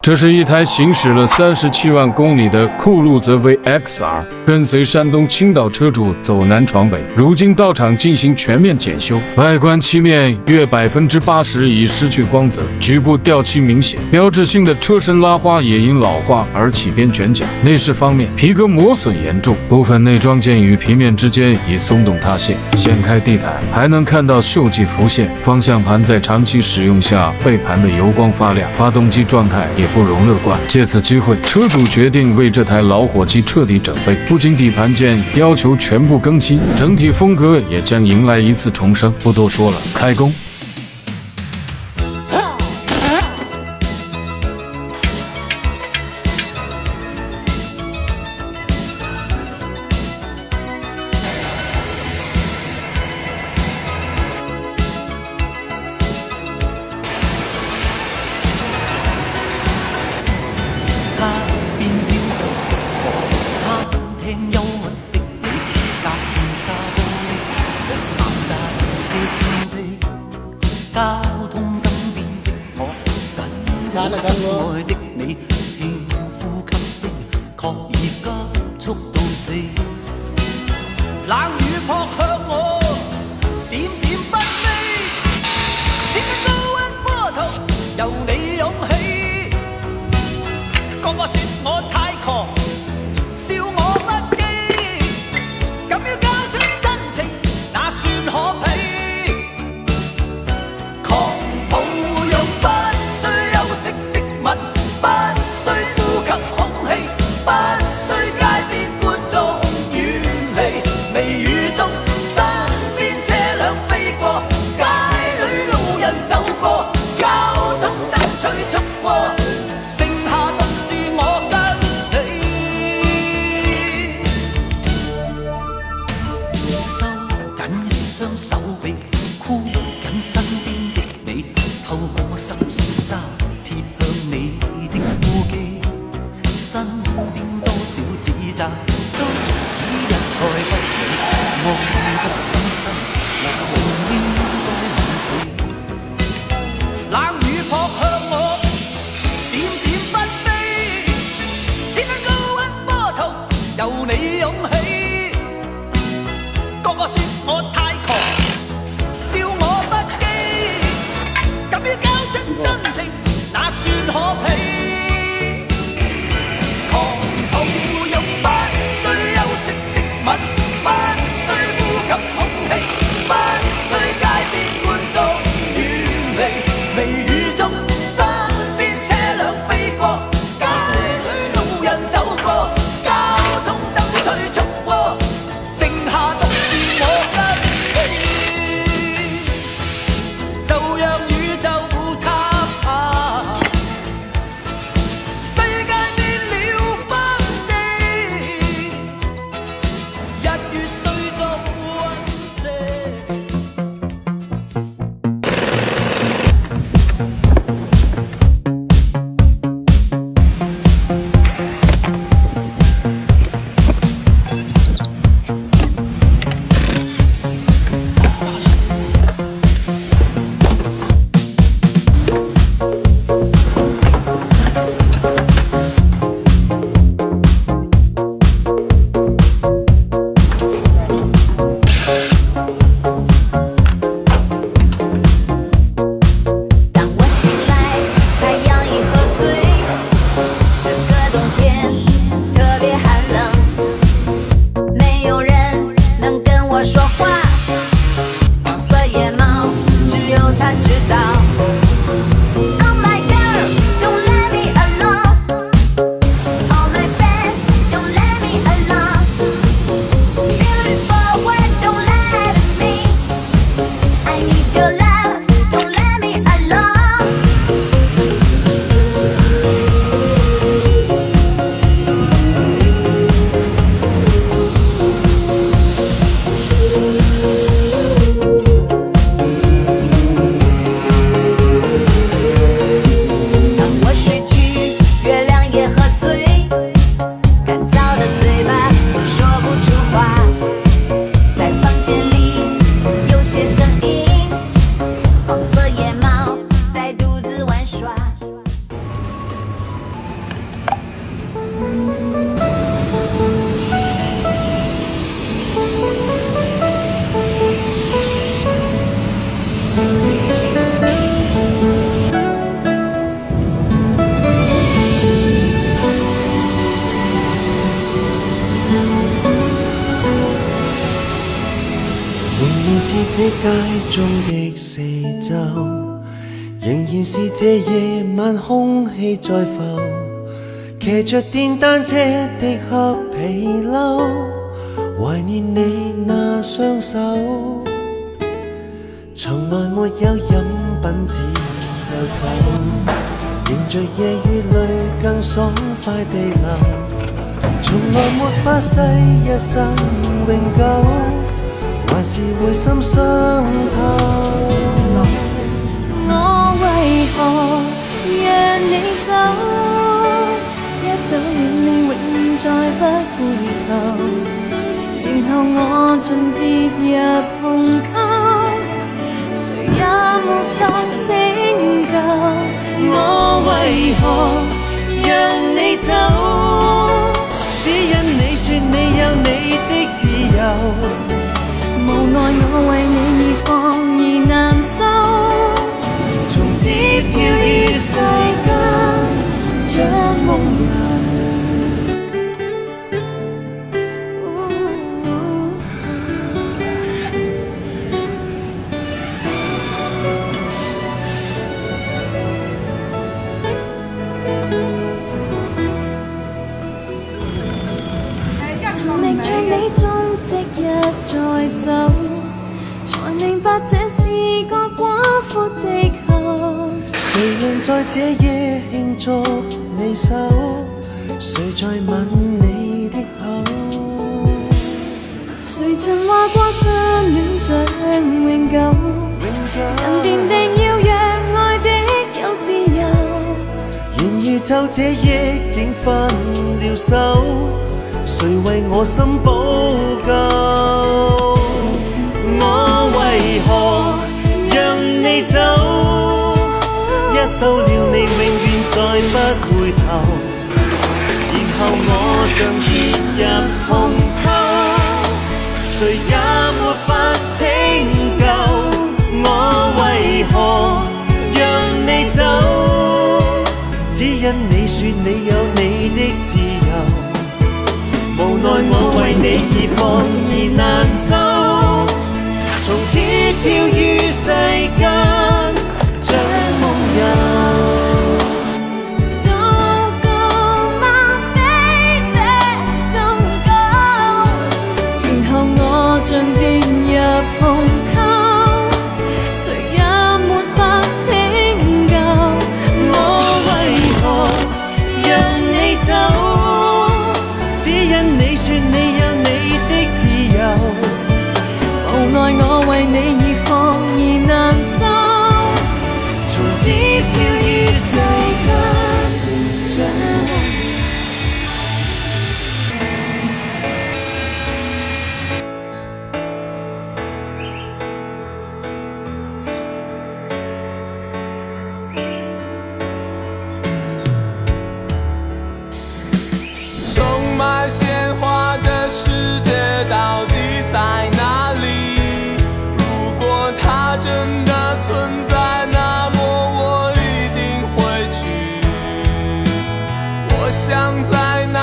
这是一台行驶了37万公里的酷路泽 VXR， 跟随山东青岛车主走南闯北，如今到厂进行全面检修。外观漆面约80%已失去光泽，局部掉漆明显，标志性的车身拉花也因老化而起边卷角。内饰方面，皮革磨损严重，部分内装件与皮面之间已松动塌陷，掀开地毯还能看到锈迹浮现。方向盘在长期使用下背盘的油光发亮，发动机状态也不容乐观。借此机会，车主决定为这台老火机彻底整备，不仅底盘件要求全部更新，整体风格也将迎来一次重生。不多说了，开工！交通燈邊的我，緊握心愛的你，輕呼吸聲，確已急速到死。冷雨撲向我，點點不飛，千斤高溫波濤由你湧起。個個說我太狂，笑我不羈，敢於交出真情，那算可鄙？雙手臂箍緊身邊的你，透過心碎沙貼向你的呼機，身邊多少指責都只一概不理，愛得真心我應該滿死。冷雨撲向我，點點不飛，千斤高溫波濤由你湧起，個個說我太狂，笑我不羈，敢於交出真情，那算可鄙？狂徒用不世界中的四周，仍然是這夜晚空氣在浮，騎着電單車的黑皮褸，懷念你那雙手。從來沒有飲品，只有酒，迎着夜與淚更爽快地流，從來沒發誓一生永久，還是會心傷透。我為何讓你走？一走了你永再不回頭，然後我盡跌入虹溝，誰也沒法拯救。我為何讓你走？只因你說你有你的自由，無奈我為你而放而難收，從此飄於世間像夢遊。曾歷像你蹤跡一再走，才明白這是個廣闊地球。誰人在這夜慶祝你手？誰在吻你的口？誰曾話過相戀想永久？人奠定要讓愛的有自由。然而就這夜竟分了手，誰為我心補救？我為何讓你走？一走了你永遠再不回頭，然後我像跌入虹溝，誰也沒法拯救。我為何讓你走？只因你說你有你的自由，無奈我為你而放而難收，從此飄於世間像夢遊。Don't go my baby, don't go。然後我像跌入虹溝，誰也沒法拯救。我為何讓你走？只因你說你有你的自由，無奈我為你而放而難收，從此飄於世間像夢。充滿鮮花的世界到底在哪裡？如果它真的存在，那麼我一定會去。我想在那